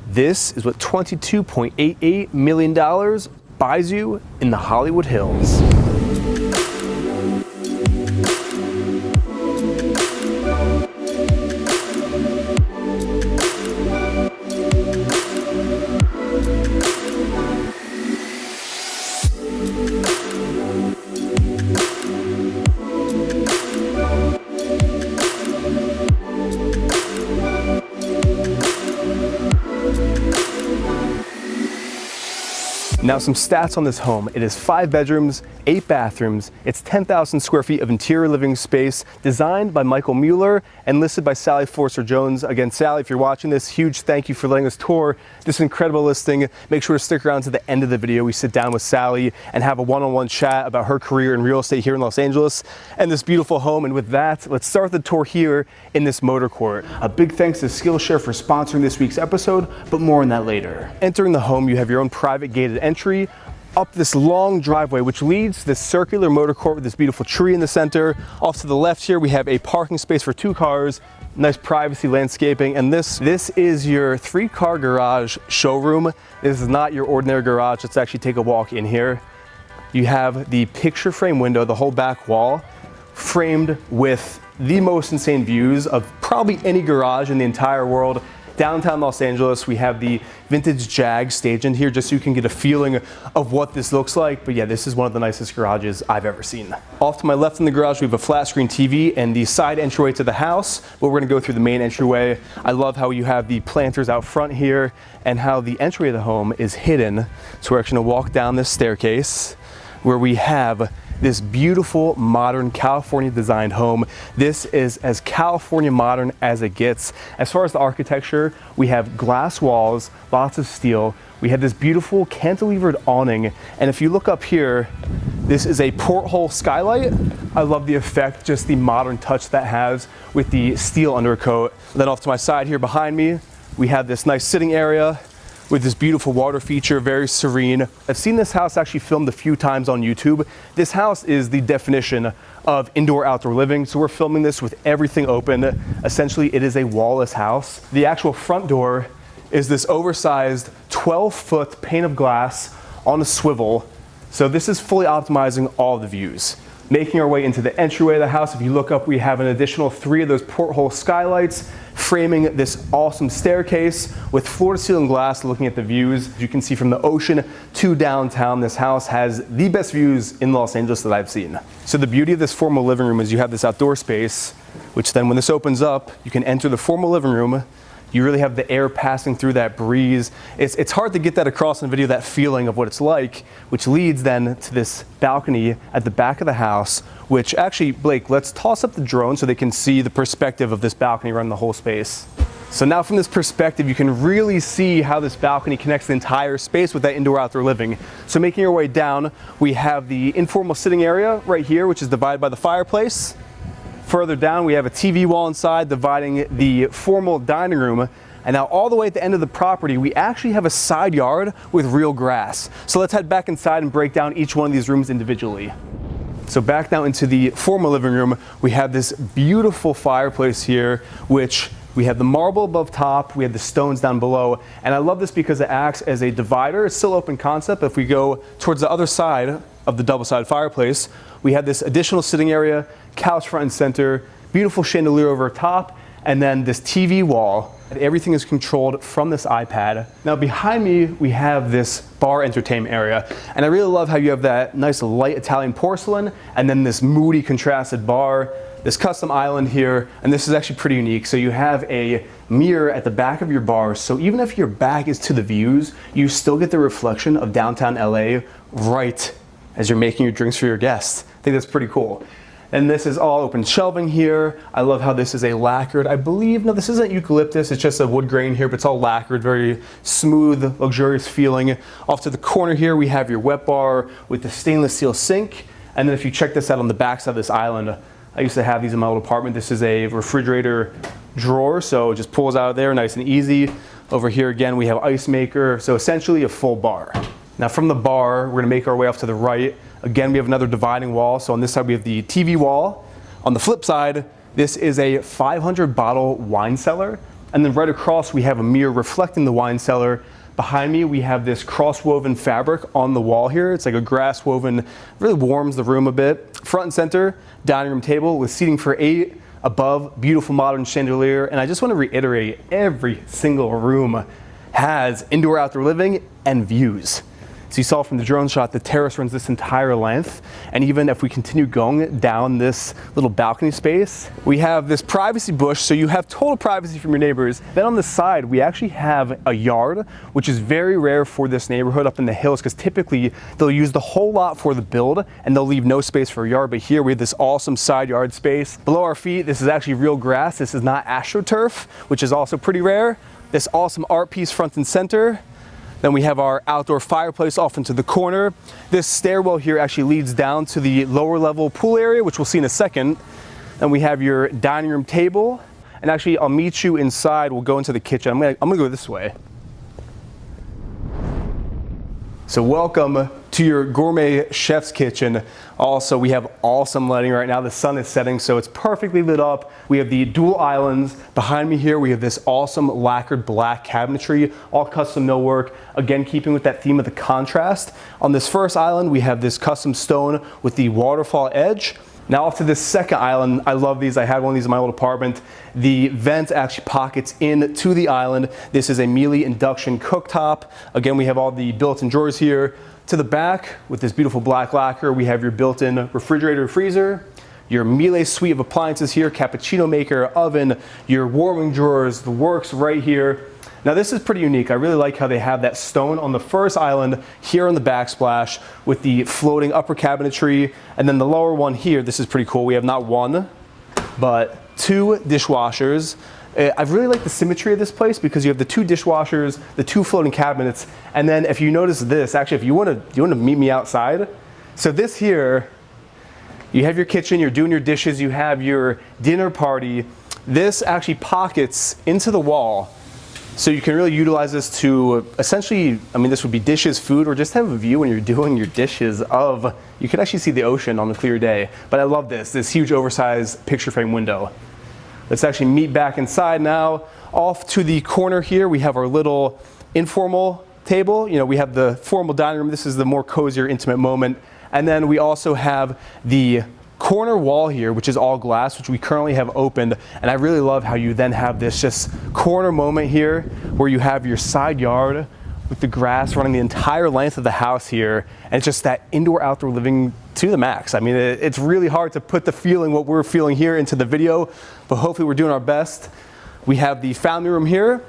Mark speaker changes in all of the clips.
Speaker 1: This is what $22.88 million buys you in the Hollywood Hills. Now some stats on this home. It is 5 bedrooms, 8 bathrooms. It's 10,000 square feet of interior living space, designed by Michael Mueller and listed by Sally Forster Jones. Again, Sally, if you're watching this, huge thank you for letting us tour this incredible listing. Make sure to stick around to the end of the video. We sit down with Sally and have a one-on-one chat about her career in real estate here in Los Angeles and this beautiful home. And with that, let's start the tour here in this motor court. A big thanks to SkillShare for sponsoring this week's episode, but more on that later. Entering the home, you have your own private gated entry up this long driveway, which leads to this circular motor court with this beautiful tree in the center. Off to the left here, we have a parking space for 2 cars, nice privacy landscaping, and this is your 3-car garage showroom. This is not your ordinary garage. Let's actually take a walk in here. You have the picture frame window, the whole back wall, framed with the most insane views of probably any garage in the entire world. Downtown Los Angeles, we have the vintage Jag staged in here just so you can get a feeling of what this looks like. But yeah, this is one of the nicest garages I've ever seen. Off to my left in the garage, we have a flat screen TV and the side entryway to the house, but we're gonna go through the main entryway. I love how you have the planters out front here and how the entryway of the home is hidden. So we're actually gonna walk down this staircase where we have this beautiful, modern, California designed home. This is as California modern as it gets. As far as the architecture, we have glass walls, lots of steel. We have this beautiful cantilevered awning. And if you look up here, this is a porthole skylight. I love the effect, just the modern touch that has with the steel undercoat. Then off to my side here behind me, we have this nice sitting area with this beautiful water feature, very serene. I've seen this house actually filmed a few times on YouTube. This house is the definition of indoor-outdoor living, so we're filming this with everything open. Essentially, it is a wall-less house. The actual front door is this oversized 12-foot pane of glass on a swivel. So this is fully optimizing all the views. Making our way into the entryway of the house, if you look up, we have an additional 3 of those porthole skylights framing this awesome staircase with floor-to-ceiling glass looking at the views. As you can see from the ocean to downtown, this house has the best views in Los Angeles that I've seen. So the beauty of this formal living room is you have this outdoor space, which then when this opens up, you can enter the formal living room. You really have the air passing through that breeze. It's hard to get that across in video, that feeling of what it's like, which leads then to this balcony at the back of the house, which actually, Blake, let's toss up the drone so they can see the perspective of this balcony around the whole space. So now from this perspective, you can really see how this balcony connects the entire space with that indoor-outdoor living. So making your way down, we have the informal sitting area right here, which is divided by the fireplace. Further down, we have a TV wall inside dividing the formal dining room. And now all the way at the end of the property, we actually have a side yard with real grass. So let's head back inside and break down each one of these rooms individually. So back now into the formal living room, we have this beautiful fireplace here, which we have the marble above top, we have the stones down below. And I love this because it acts as a divider. It's still open concept. If we go towards the other side of the double-sided fireplace, we have this additional sitting area, couch front and center, beautiful chandelier over top, and then this TV wall. Everything is controlled from this iPad. Now behind me, we have this bar entertainment area. And I really love how you have that nice light Italian porcelain, and then this moody contrasted bar, this custom island here, and this is actually pretty unique. So you have a mirror at the back of your bar, so even if your back is to the views, you still get the reflection of downtown LA right as you're making your drinks for your guests. I think that's pretty cool. And this is all open shelving here. I love how this is a lacquered, I believe, no, this isn't eucalyptus, it's just a wood grain here, but it's all lacquered, very smooth, luxurious feeling. Off to the corner here, we have your wet bar with the stainless steel sink. And then if you check this out on the back side of this island, I used to have these in my old apartment. This is a refrigerator drawer, so it just pulls out of there nice and easy. Over here again, we have ice maker, so essentially a full bar. Now from the bar, we're gonna make our way off to the right. Again, we have another dividing wall. So on this side, we have the TV wall. On the flip side, this is a 500 bottle wine cellar. And then right across, we have a mirror reflecting the wine cellar. Behind me, we have this cross-woven fabric on the wall here. It's like a grass woven, really warms the room a bit. Front and center, dining room table with seating for 8. Above, beautiful modern chandelier. And I just want to reiterate, every single room has indoor-outdoor living and views. So you saw from the drone shot, the terrace runs this entire length. And even if we continue going down this little balcony space, we have this privacy bush, so you have total privacy from your neighbors. Then on the side, we actually have a yard, which is very rare for this neighborhood up in the hills, because typically they'll use the whole lot for the build and they'll leave no space for a yard. But here we have this awesome side yard space. Below our feet, this is actually real grass. This is not astroturf, which is also pretty rare. This awesome art piece front and center. Then we have our outdoor fireplace off into the corner. This stairwell here actually leads down to the lower level pool area, which we'll see in a second. Then we have your dining room table. And actually, I'll meet you inside. We'll go into the kitchen. I'm gonna go this way. So welcome to your gourmet chef's kitchen. Also, we have awesome lighting right now. The sun is setting, so it's perfectly lit up. We have the dual islands. Behind me here, we have this awesome lacquered black cabinetry, all custom millwork. Again, keeping with that theme of the contrast. On this first island, we have this custom stone with the waterfall edge. Now off to this second island. I love these. I had one of these in my old apartment. The vent actually pockets into the island. This is a Miele induction cooktop. Again, we have all the built-in drawers here. To the back, with this beautiful black lacquer, we have your built-in refrigerator, freezer, your Miele suite of appliances here, cappuccino maker, oven, your warming drawers, the works right here. Now this is pretty unique. I really like how they have that stone on the first island here on the backsplash with the floating upper cabinetry, and then the lower one here. This is pretty cool. We have not one, but 2 dishwashers. I really like the symmetry of this place because you have the 2 dishwashers, the 2 floating cabinets, and then if you notice this, actually if you want to meet me outside, so this here, you have your kitchen, you're doing your dishes, you have your dinner party. This actually pockets into the wall. So you can really utilize this to essentially, I mean, this would be dishes, food, or just have a view when you're doing your dishes of, you can actually see the ocean on a clear day. But I love this huge oversized picture frame window. Let's actually meet back inside now. Off to the corner here, we have our little informal table. You know, we have the formal dining room. This is the more cozier, intimate moment. And then we also have the corner wall here, which is all glass, which we currently have opened. And I really love how you then have this just corner moment here where you have your side yard with the grass running the entire length of the house here. And it's just that indoor outdoor living to the max. I mean, it's really hard to put the feeling, what we're feeling here, into the video, but hopefully we're doing our best. We have the family room here.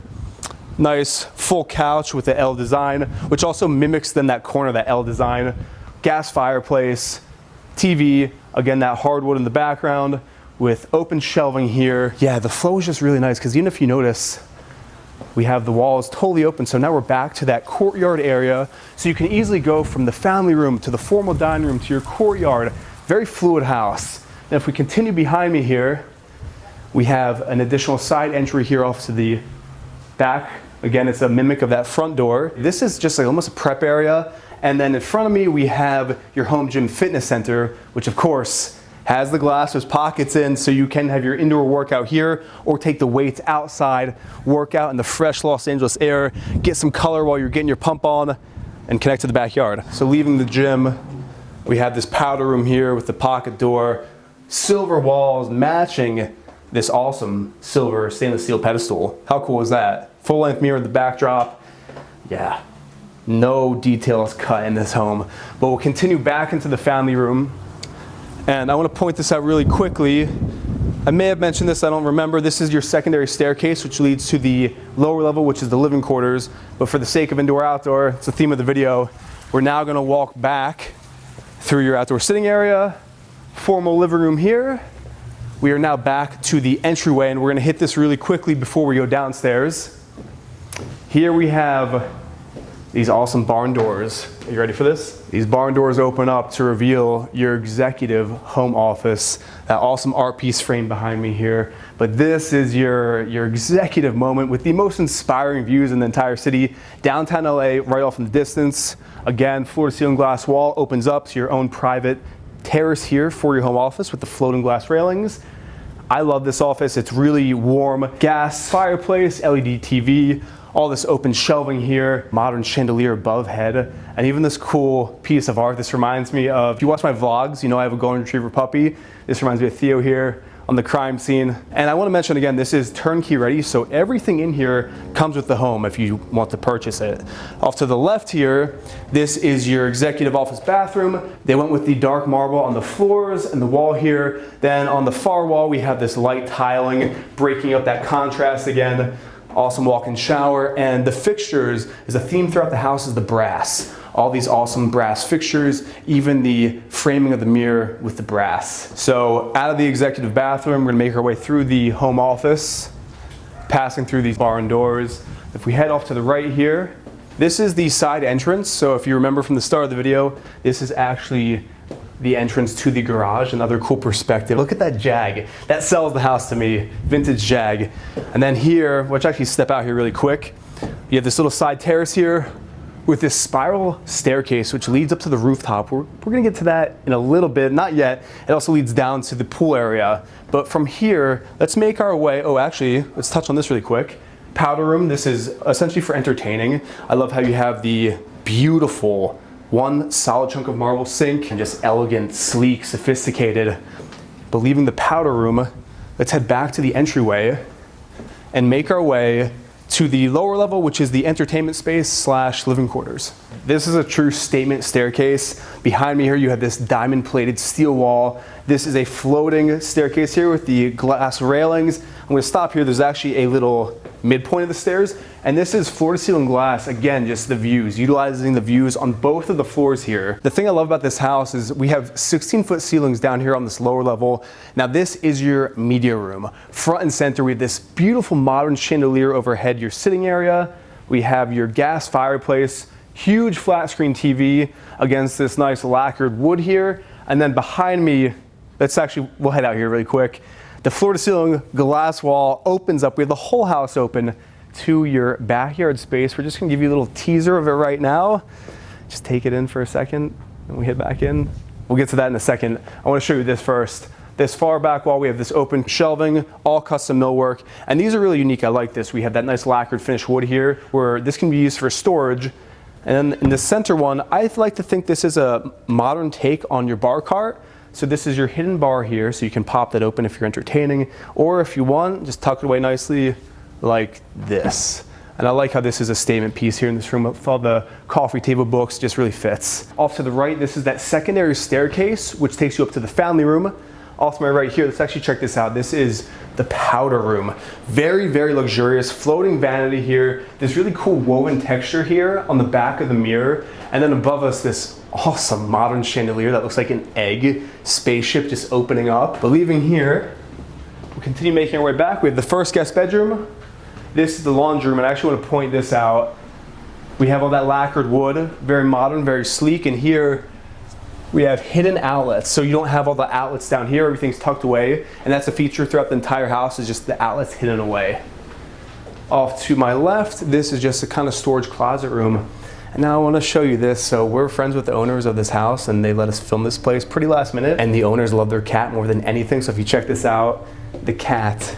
Speaker 1: Nice full couch with the L design, which also mimics then that corner, that L design. Gas fireplace, TV, again, that hardwood in the background with open shelving here. Yeah, the flow is just really nice because even if you notice, we have the walls totally open. So now we're back to that courtyard area. So you can easily go from the family room to the formal dining room to your courtyard. Very fluid house. And if we continue behind me here, we have an additional side entry here off to the back. Again, it's a mimic of that front door. This is just like almost a prep area. And then in front of me, we have your home gym fitness center, which of course has the glass, there's pockets in, so you can have your indoor workout here or take the weights outside, work out in the fresh Los Angeles air, get some color while you're getting your pump on, and connect to the backyard. So leaving the gym, we have this powder room here with the pocket door, silver walls matching this awesome silver stainless steel pedestal. How cool is that? Full length mirror in the backdrop. Yeah. No details cut in this home, but we'll continue back into the family room. And I want to point this out really quickly. I may have mentioned this, I don't remember. This is your secondary staircase, which leads to the lower level, which is the living quarters. But for the sake of indoor outdoor, it's the theme of the video. We're now going to walk back through your outdoor sitting area, formal living room here. We are now back to the entryway, and we're going to hit this really quickly before we go downstairs. Here we have these awesome barn doors. Are you ready for this? These barn doors open up to reveal your executive home office. That awesome art piece frame behind me here. But this is your executive moment with the most inspiring views in the entire city. Downtown LA, right off in the distance. Again, floor to ceiling glass wall opens up to your own private terrace here for your home office with the floating glass railings. I love this office. It's really warm. Gas fireplace, LED TV, all this open shelving here, modern chandelier above head, and even this cool piece of art. This reminds me of, if you watch my vlogs, you know I have a golden retriever puppy. This reminds me of Theo here on the crime scene. And I want to mention again, this is turnkey ready, so everything in here comes with the home if you want to purchase it. Off to the left here, this is your executive office bathroom. They went with the dark marble on the floors and the wall here. Then on the far wall, we have this light tiling, breaking up that contrast again. Awesome walk-in shower, and the fixtures is a theme throughout the house is the brass. All these awesome brass fixtures, even the framing of the mirror with the brass. So out of the executive bathroom, we're gonna make our way through the home office, passing through these barn doors. If we head off to the right here, this is the side entrance. So if you remember from the start of the video, this is actually the entrance to the garage. Another cool perspective. Look at that Jag. That sells the house to me, vintage Jag. And then here, let's actually step out here really quick. You have this little side terrace here with this spiral staircase which leads up to the rooftop. We're gonna get to that in a little bit, not yet. It also leads down to the pool area. But from here, let's make our way, oh actually, let's touch on this really quick. Powder room, this is essentially for entertaining. I love how you have the beautiful one solid chunk of marble sink and just elegant, sleek, sophisticated. But leaving the powder room, let's head back to the entryway and make our way to the lower level, which is the entertainment space slash living quarters. This is a true statement staircase. Behind me here, you have this diamond plated steel wall. This is a floating staircase here with the glass railings. I'm gonna stop here. There's actually a little midpoint of the stairs, and this is floor to ceiling glass. Again, just the views, utilizing the views on both of the floors here. The thing I love about this house is we have 16-foot ceilings down here on this lower level. Now this is your media room. Front and center, we have this beautiful modern chandelier overhead, your sitting area. We have your gas fireplace, huge flat screen TV against this nice lacquered wood here. And then behind me, we'll head out here really quick. The floor to ceiling glass wall opens up. We have the whole house open to your backyard space. We're just gonna give you a little teaser of it right now. Just take it in for a second and we head back in. We'll get to that in a second. I wanna show you this first. This far back wall, we have this open shelving, all custom millwork. And these are really unique, I like this. We have that nice lacquered finished wood here where this can be used for storage. And then in the center one, I like to think this is a modern take on your bar cart. So this is your hidden bar here, so you can pop that open if you're entertaining, or if you want, just tuck it away nicely like this. And I like how this is a statement piece here in this room with all the coffee table books, just really fits. Off to the right, this is that secondary staircase, which takes you up to the family room. Off to my right here, let's actually check this out. This is the powder room. Very, very luxurious, floating vanity here. This really cool woven texture here on the back of the mirror. And then above us, this awesome modern chandelier that looks like an egg spaceship just opening up. But leaving here, we'll continue making our way back. We have the first guest bedroom. This is the laundry room, and I actually want to point this out. We have all that lacquered wood, very modern, very sleek, and here we have hidden outlets. So you don't have all the outlets down here, everything's tucked away, and that's a feature throughout the entire house, is just the outlets hidden away. Off to my left, this is just a kind of storage closet room. And now I want to show you this. So we're friends with the owners of this house and they let us film this place pretty last minute. And the owners love their cat more than anything. So if you check this out, the cat,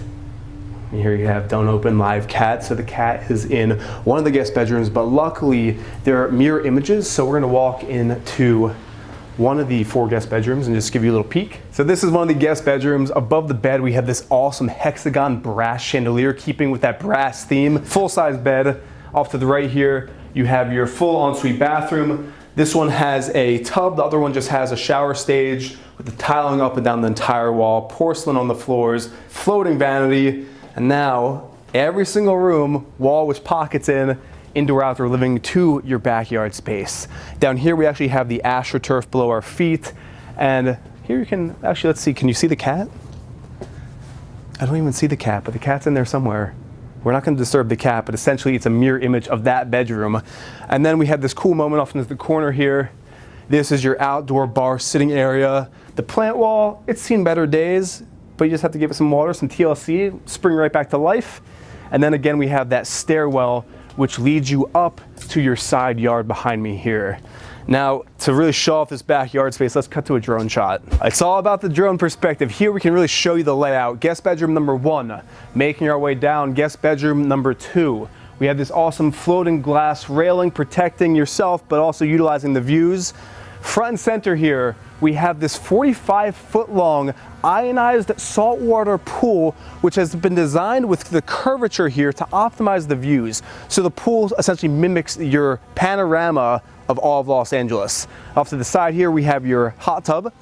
Speaker 1: here you have don't open live cat. So the cat is in one of the guest bedrooms, but luckily there are mirror images. So we're going to walk into one of the 4 guest bedrooms and just give you a little peek. So this is one of the guest bedrooms. Above the bed, we have this awesome hexagon brass chandelier, keeping with that brass theme. Full-size bed. Off to the right here, you have your full ensuite bathroom. This one has a tub, the other one just has a shower stage with the tiling up and down the entire wall, porcelain on the floors, floating vanity, and now every single room, wall with pockets in, indoor outdoor living to your backyard space. Down here we actually have the AstroTurf below our feet, and here you can, actually let's see, can you see the cat? I don't even see the cat, but the cat's in there somewhere. We're not going to disturb the cat, but essentially it's a mirror image of that bedroom. And then we have this cool moment off in the corner here. This is your outdoor bar sitting area. The plant wall, it's seen better days, but you just have to give it some water, some TLC, spring right back to life. And then again, we have that stairwell, which leads you up to your side yard behind me here. Now, to really show off this backyard space, let's cut to a drone shot. It's all about the drone perspective. Here we can really show you the layout. Guest bedroom number 1, making our way down. Guest bedroom number 2. We have this awesome floating glass railing protecting yourself, but also utilizing the views. Front and center here, we have this 45-foot long ionized saltwater pool, which has been designed with the curvature here to optimize the views. So the pool essentially mimics your panorama of all of Los Angeles. Off to the side here, we have your hot tub.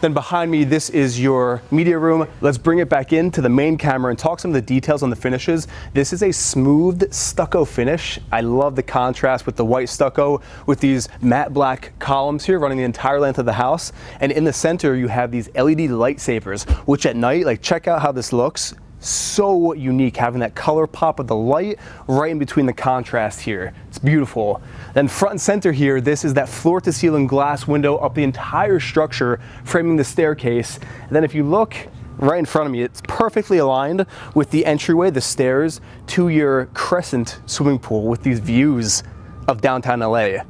Speaker 1: Then behind me, this is your media room. Let's bring it back into the main camera and talk some of the details on the finishes. This is a smooth stucco finish. I love the contrast with the white stucco with these matte black columns here running the entire length of the house. And in the center, you have these LED lightsabers, which at night, like check out how this looks. So unique, having that color pop of the light right in between the contrast here. It's beautiful. Then front and center here, this is that floor to ceiling glass window up the entire structure, framing the staircase. And then if you look right in front of me, it's perfectly aligned with the entryway, the stairs, to your crescent swimming pool with these views of downtown LA.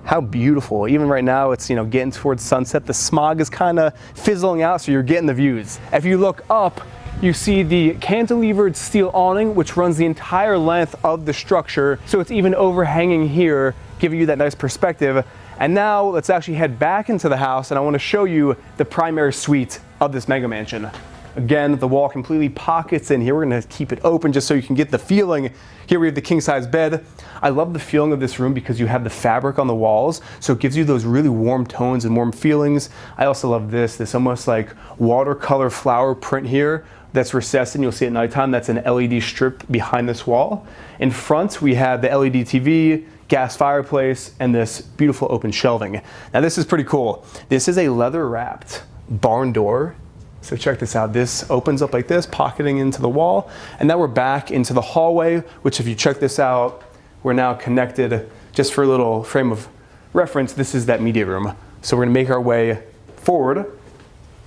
Speaker 1: How beautiful. Even right now, it's, getting towards sunset. The smog is kind of fizzling out, so you're getting the views. If you look up, you see the cantilevered steel awning, which runs the entire length of the structure. So it's even overhanging here, giving you that nice perspective. And now let's actually head back into the house, and I want to show you the primary suite of this mega mansion. Again, the wall completely pockets in here. We're going to keep it open just so you can get the feeling. Here we have the king size bed. I love the feeling of this room because you have the fabric on the walls, so it gives you those really warm tones and warm feelings. I also love this almost like watercolor flower print here that's recessed, and you'll see at nighttime. That's an LED strip behind this wall. In front, we have the LED TV, gas fireplace, and this beautiful open shelving. Now this is pretty cool. This is a leather wrapped barn door. So check this out. This opens up like this, pocketing into the wall. And now we're back into the hallway, which if you check this out, we're now connected. Just for a little frame of reference, this is that media room. So we're gonna make our way forward.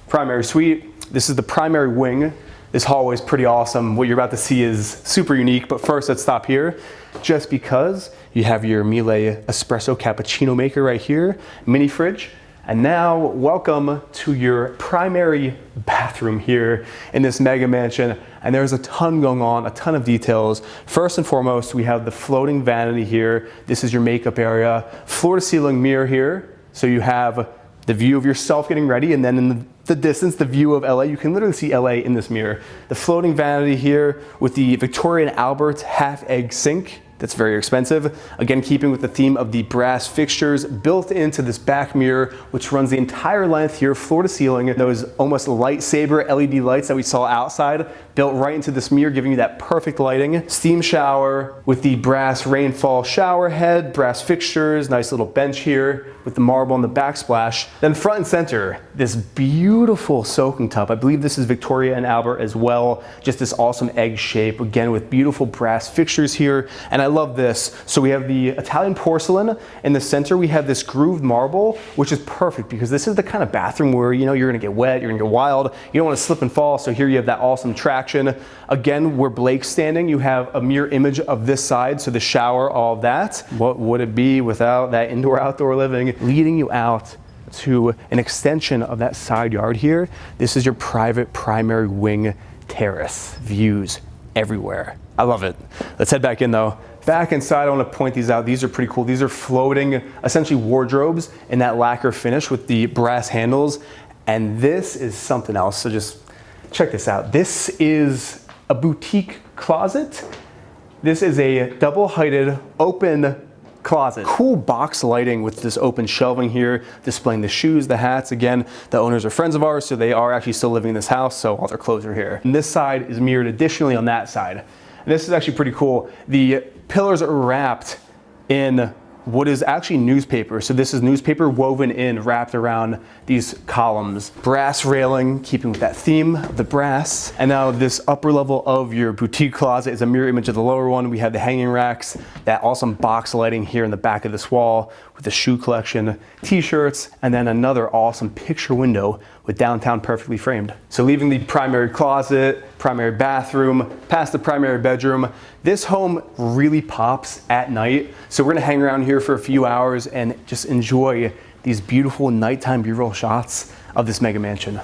Speaker 1: Primary suite. This is the primary wing. This hallway is pretty awesome. What you're about to see is super unique, but first let's stop here. Just because you have your Miele espresso cappuccino maker right here, mini fridge. And now, welcome to your primary bathroom here in this mega mansion. And there's a ton going on, a ton of details. First and foremost, we have the floating vanity here. This is your makeup area. Floor to ceiling mirror here. So you have the view of yourself getting ready, and then in the distance, the view of LA. You can literally see LA in this mirror. The floating vanity here with the Victoria and Albert half-egg sink. That's very expensive. Again, keeping with the theme of the brass fixtures built into this back mirror, which runs the entire length here, floor to ceiling. Those almost lightsaber LED lights that we saw outside, built right into this mirror, giving you that perfect lighting. Steam shower with the brass rainfall shower head, brass fixtures, nice little bench here with the marble and the backsplash. Then front and center, this beautiful soaking tub. I believe this is Victoria and Albert as well. Just this awesome egg shape, again with beautiful brass fixtures here. And I love this. So we have the Italian porcelain. In the center, we have this grooved marble, which is perfect because this is the kind of bathroom where you're gonna get wet, you're gonna get wild, you don't wanna slip and fall. So here you have that awesome traction. Again, where Blake's standing, you have a mirror image of this side. So the shower, all of that. What would it be without that indoor-outdoor living? Leading you out to an extension of that side yard here. This is your private primary wing terrace. Views everywhere. I love it. Let's head back in though. Back inside, I want to point these out. These are pretty cool. These are floating, essentially wardrobes in that lacquer finish with the brass handles. And this is something else. So just check this out. This is a boutique closet. This is a double-heighted open closet. Cool box lighting with this open shelving here, displaying the shoes, the hats. Again, the owners are friends of ours, so they are actually still living in this house, so all their clothes are here. And this side is mirrored additionally on that side. And this is actually pretty cool. The pillars are wrapped in what is actually newspaper. So this is newspaper woven in, wrapped around these columns. Brass railing, keeping with that theme of the brass. And now this upper level of your boutique closet is a mirror image of the lower one. We have the hanging racks, that awesome box lighting here in the back of this wall with the shoe collection, t-shirts, and then another awesome picture window with downtown perfectly framed. So leaving the primary closet, primary bathroom, past the primary bedroom, this home really pops at night. So we're gonna hang around here for a few hours and just enjoy these beautiful nighttime B-roll shots of this mega mansion.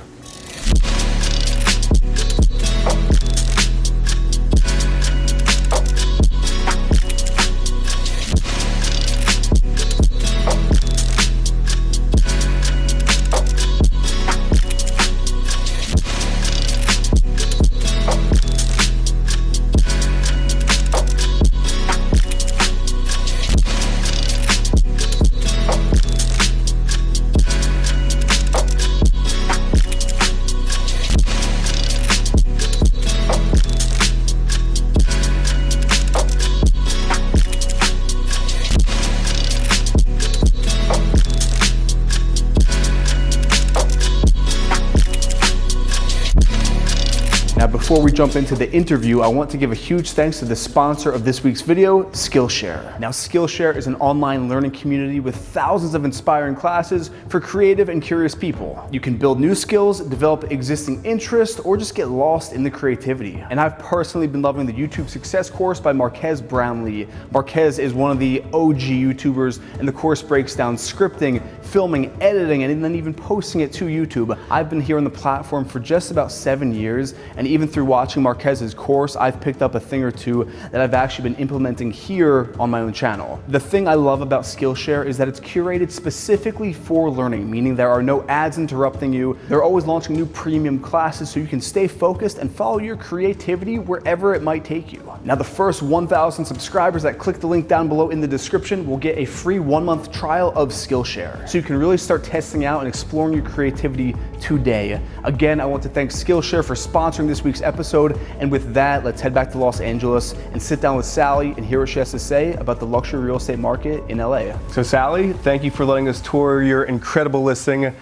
Speaker 1: Now, before we jump into the interview, I want to give a huge thanks to the sponsor of this week's video, SkillShare. Now, SkillShare is an online learning community with thousands of inspiring classes for creative and curious people. You can build new skills, develop existing interests, or just get lost in the creativity. And I've personally been loving the YouTube Success course by Marquez Brownlee. Marquez is one of the OG YouTubers, and the course breaks down scripting, filming, editing, and then even posting it to YouTube. I've been here on the platform for just about 7 years, and even through watching Marquez's course, I've picked up a thing or two that I've actually been implementing here on my own channel. The thing I love about SkillShare is that it's curated specifically for learning, meaning there are no ads interrupting you. They're always launching new premium classes so you can stay focused and follow your creativity wherever it might take you. Now, the first 1,000 subscribers that click the link down below in the description will get a free 1-month trial of SkillShare, so you can really start testing out and exploring your creativity today. Again, I want to thank SkillShare for sponsoring this week's episode, and with that, let's head back to Los Angeles and sit down with Sally and hear what she has to say about the luxury real estate market in LA. So Sally, thank you for letting us tour your incredible listing.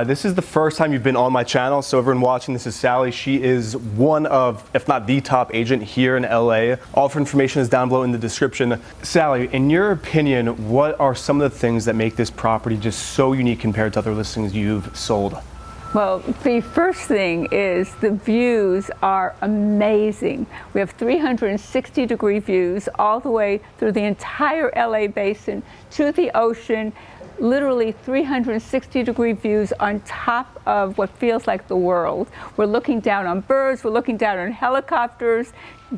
Speaker 1: This is the first time you've been on my channel, so everyone watching, this is Sally. She is one of, if not the top agent here in LA. All of her information is down below in the description. Sally, in your opinion, what are some of the things that make this property just so unique compared to other listings you've sold?
Speaker 2: Well, the first thing is the views are amazing. We have 360-degree views all the way through the entire LA basin to the ocean, literally 360-degree views on top of what feels like the world. We're looking down on birds, we're looking down on helicopters,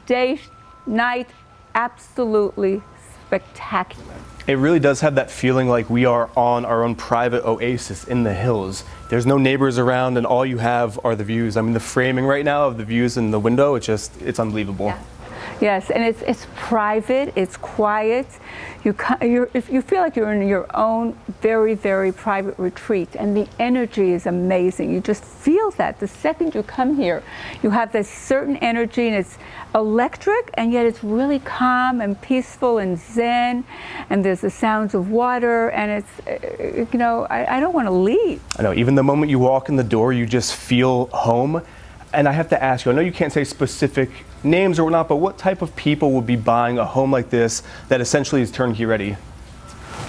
Speaker 2: day, night, absolutely spectacular.
Speaker 1: It really does have that feeling like we are on our own private oasis in the hills. There's no neighbors around and all you have are the views. I mean, the framing right now of the views in the window, it's unbelievable.
Speaker 2: Yeah. Yes, and it's private, it's quiet. You feel like you're in your own very, very private retreat, and the energy is amazing. You just feel that the second you come here. You have this certain energy, and it's electric, and yet it's really calm and peaceful and zen, and there's the sounds of water, and it's, you know, I don't want to leave.
Speaker 1: I know, even the moment you walk in the door, you just feel home. And I have to ask you, I know you can't say specific names or whatnot, but what type of people would be buying a home like this that essentially is turnkey ready?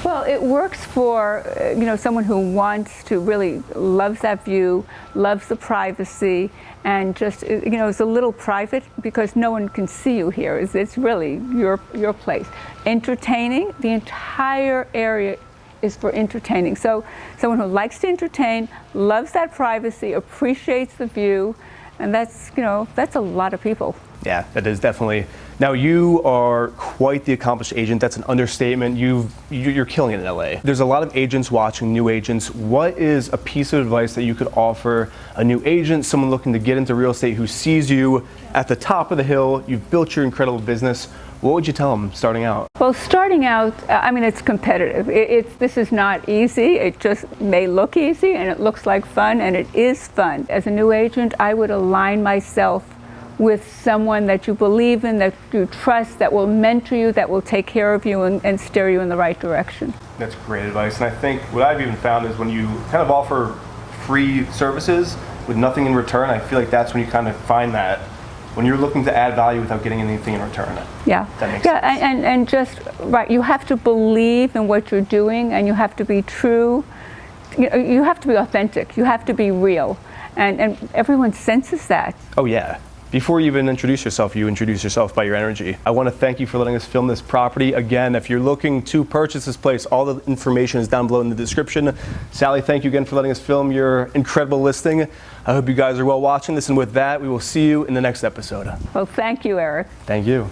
Speaker 2: Well, it works for someone who wants to really loves that view, loves the privacy, and just is a little private because no one can see you here. It's really your place. Entertaining, the entire area is for entertaining. So someone who likes to entertain, loves that privacy, appreciates the view, and that's a lot of people.
Speaker 1: Yeah, that is definitely. Now, you are quite the accomplished agent. That's an understatement. You're killing it in LA. There's a lot of agents watching, new agents. What is a piece of advice that you could offer a new agent, someone looking to get into real estate who sees you at the top of the hill, you've built your incredible business? What would you tell them starting out?
Speaker 2: Well, starting out, I mean, it's competitive. This is not easy. It just may look easy, and it looks like fun, and it is fun. As a new agent, I would align myself with someone that you believe in, that you trust, that will mentor you, that will take care of you and steer you in the right direction.
Speaker 1: That's great advice. And I think what I've even found is when you kind of offer free services with nothing in return, I feel like that's when you kind of find that when you're looking to add value without getting anything in return.
Speaker 2: Yeah,
Speaker 1: that makes sense.
Speaker 2: And just, right, you have to believe in what you're doing, and you have to be true you have to be authentic. You have to be real, and everyone senses that.
Speaker 1: Oh yeah. Before you even introduce yourself by your energy. I want to thank you for letting us film this property. Again, if you're looking to purchase this place, all the information is down below in the description. Sally, thank you again for letting us film your incredible listing. I hope you guys are well watching this, and with that, we will see you in the next episode.
Speaker 2: Well, thank you, Erik.
Speaker 1: Thank you.